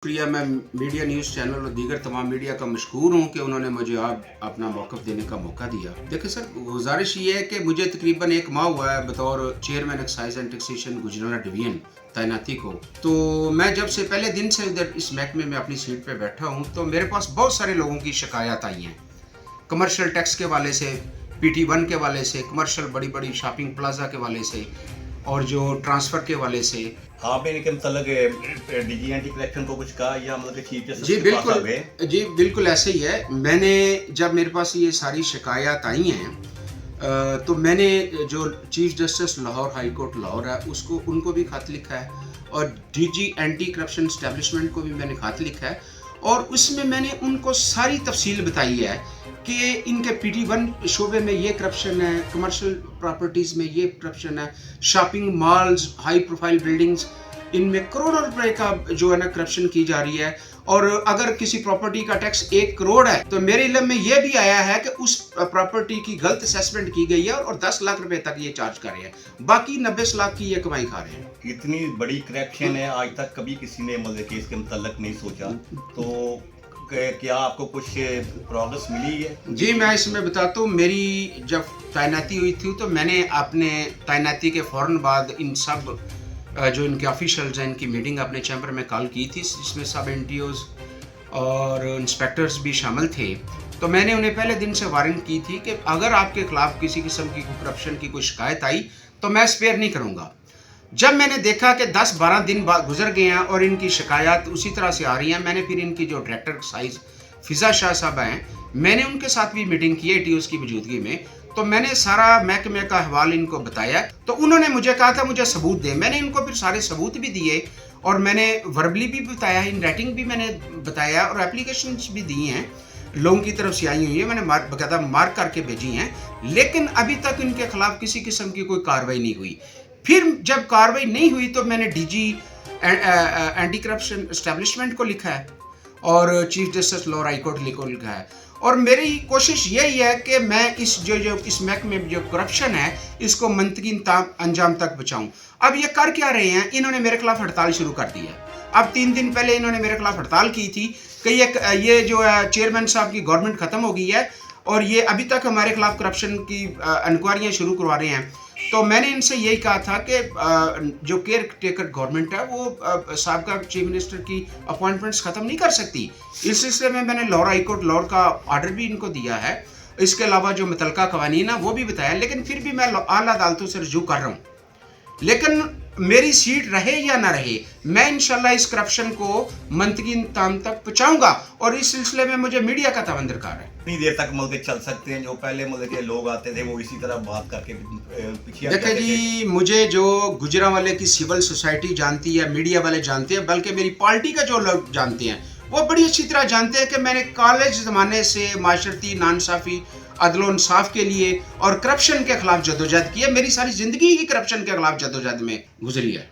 शुक्रिया। मैं media news channel और दीगर तमाम मीडिया का मशकूर हूँ कि उन्होंने मुझे आप अपना मौक़िफ़ देने का मौका दिया। देखिए सर, गुजारिश ये है कि मुझे तकरीबन 1 माह हुआ है बतौर chairman excise and taxation Gujrat division तैनाती को। तो मैं जब से पहले दिन से इधर इस महकमे में अपनी सीट पे बैठा हूँ तो मेरे पास बहुत सारे लोगों की शिकायत आई हैं, कमर्शियल टैक्स के वाले से, PT1 के वाले से, कमर्शियल बड़ी-बड़ी शॉपिंग प्लाजा के वाले से और जो ट्रांसफ़र के वाले से। आपने इनके मतलब डीजी एंटी करप्शन को कुछ कहा या मतलब चीफ जस्टिस जी के पास आ बिल्कुल, गए? जी बिल्कुल ऐसे ही है। मैंने जब मेरे पास ये सारी शिकायत आई हैं तो मैंने जो chief justice Lahore high court Lahore है उसको उनको भी खत लिखा है और डीजी एंटी करप्शन एस्टेब्लिशमेंट को भी मैंने खत लिखा है और उसमें मैंने उनको सारी तफसील बताई है कि इनके PT1 शोबे में ये करप्शन है, कमर्शियल प्रॉपर्टीज़ में ये करप्शन है, shopping malls, high profile buildings, इनमें करोड़ों रुपए का जो है ना करप्शन की जा रही है। और अगर किसी प्रॉपर्टी का टैक्स 1 करोड़ है तो मेरे इल्म में ये भी आया है कि उस प्रॉपर्टी की गलत असेसमेंट की गई है और 10 लाख रुपए तक ये चार्ज कर रहे हैं, बाकी 90 लाख की ये कमाई खा रहे हैं। इतनी बड़ी करप्शन है, आज तक कभी किसी ने मतलब केस के मुतल्लिक नहीं सोचा, तो क्या आपको कुछ प्रोग्रेस मिली है? जी मैं इसमें बताता हूँ, मेरी जब तैनाती हुई थी तो मैंने अपने तैनाती के फ़ौरन बाद इन सब जो इनके ऑफिशियल्स हैं इनकी मीटिंग अपने चैम्बर में कॉल की थी, जिसमें सब NTOs और इंस्पेक्टर्स भी शामिल थे। तो मैंने उन्हें पहले दिन से वार्निंग की थी कि अगर आपके खिलाफ किसी किस्म की करप्शन की कोई शिकायत आई तो मैं स्पेयर नहीं करूँगा। जब मैंने देखा कि 10-12 दिन बाद गुजर गए हैं और इनकी शिकायत उसी तरह से आ रही हैं, मैंने फिर इनकी जो डायरेक्टर एक्साइज फिज़ा शाह साहब हैं, मैंने उनके साथ भी मीटिंग की ATOs की मौजूदगी में। तो मैंने सारा महकमे का अहवाल इनको बताया तो उन्होंने मुझे कहा था मुझे सबूत दें। मैंने इनको फिर सारे सबूत भी दिए और मैंने वर्बली भी बताया, इन राइटिंग भी मैंने बताया और एप्लीकेशंस भी दी हैं, लोगों की तरफ से आई हुई है, मैंने बाकायदा मार्क करके भेजी हैं, लेकिन अभी तक इनके खिलाफ किसी किस्म की कोई कार्रवाई नहीं हुई। फिर जब कार्रवाई नहीं हुई तो मैंने डीजी एंटी करप्शन एस्टेब्लिशमेंट को लिखा है और chief justice Lahore high court को लिखा है और मेरी कोशिश यही है कि मैं इस जो इस महकमे में जो करप्शन है इसको मंतकी अंजाम तक पहुँचाऊँ। अब ये कर क्या रहे हैं, इन्होंने मेरे खिलाफ हड़ताल शुरू कर दी है। अब 3 दिन पहले इन्होंने मेरे खिलाफ हड़ताल की थी कि ये जो है चेयरमैन साहब की गवर्नमेंट ख़त्म हो गई है और ये अभी तक हमारे खिलाफ करप्शन की इंक्वायरियाँ शुरू करवा रहे हैं। तो मैंने इनसे यही कहा था कि जो केयर टेकर गवर्नमेंट है वो साबका चीफ मिनिस्टर की अपॉइंटमेंट्स ख़त्म नहीं कर सकती। इस सिलसिले में मैंने लाहौर हाई कोर्ट लाहौर का ऑर्डर भी इनको दिया है, इसके अलावा जो मुतलका कवानीन है वो भी बताया, लेकिन फिर भी मैं आला अदालतों से रजू कर रहा हूँ। लेकिन मेरी सीट रहे या ना रहे, मैं इंशाल्लाह इस करप्शन को मंतकी ताम तक पहुँचाऊँगा और इस सिलसिले में मुझे मीडिया का तवज्जो दरकार है। कितनी देर तक मतलब चल सकते हैं? जो पहले मतलब के लोग आते थे वो इसी तरह बात करके पीछे हट देखिए जाते थे। जी, मुझे जो गुजरांवाले की सिविल सोसाइटी जानती है, मीडिया वाले जानते हैं, बल्कि मेरी पार्टी का जो लोग जानते हैं वो बड़ी अच्छी तरह जानते हैं कि मैंने कॉलेज ज़माने से माशरती नाइंसाफ़ी अदल इंसाफ के लिए और करप्शन के खिलाफ जदोजहद की है। मेरी सारी ज़िंदगी ही करप्शन के खिलाफ जदोजहद में गुजरी है।